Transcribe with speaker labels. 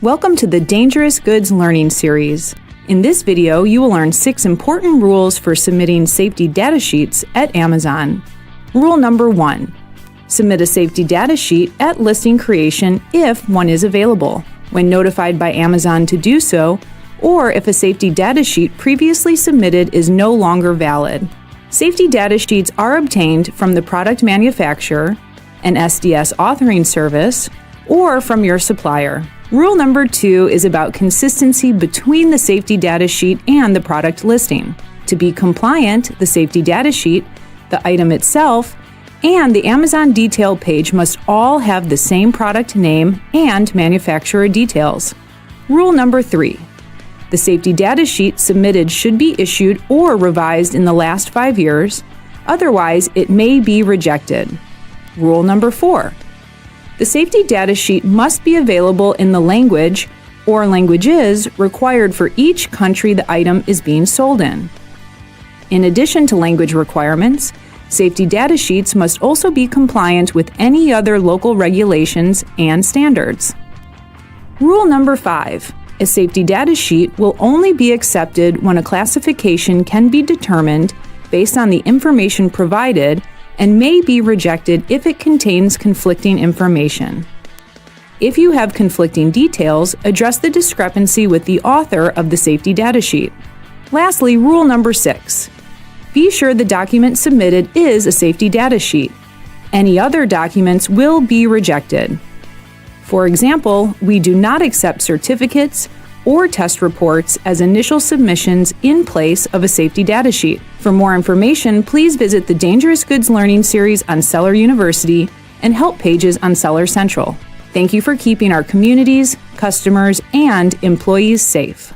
Speaker 1: Welcome to the Dangerous Goods Learning Series. In this video, you will learn 6 important rules for submitting safety data sheets at Amazon. Rule number 1. Submit a safety data sheet at listing creation if one is available, when notified by Amazon to do so, or if a safety data sheet previously submitted is no longer valid. Safety data sheets are obtained from the product manufacturer, an SDS authoring service, or from your supplier. Rule number 2 is about consistency between the safety data sheet and the product listing. To be compliant, the safety data sheet, the item itself, and the Amazon detail page must all have the same product name and manufacturer details. Rule number 3. The safety data sheet submitted should be issued or revised in the last 5 years, otherwise it may be rejected. Rule number 4. The safety data sheet must be available in the language or languages required for each country the item is being sold in. In addition to language requirements, safety data sheets must also be compliant with any other local regulations and standards. Rule number 5. A safety data sheet will only be accepted when a classification can be determined based on the information provided and may be rejected if it contains conflicting information. If you have conflicting details, address the discrepancy with the author of the safety data sheet. Lastly, rule number 6. Be sure the document submitted is a safety data sheet. Any other documents will be rejected. For example, we do not accept certificates or test reports as initial submissions in place of a safety data sheet. For more information, please visit the Dangerous Goods Learning Series on Seller University and help pages on Seller Central. Thank you for keeping our communities, customers, and employees safe.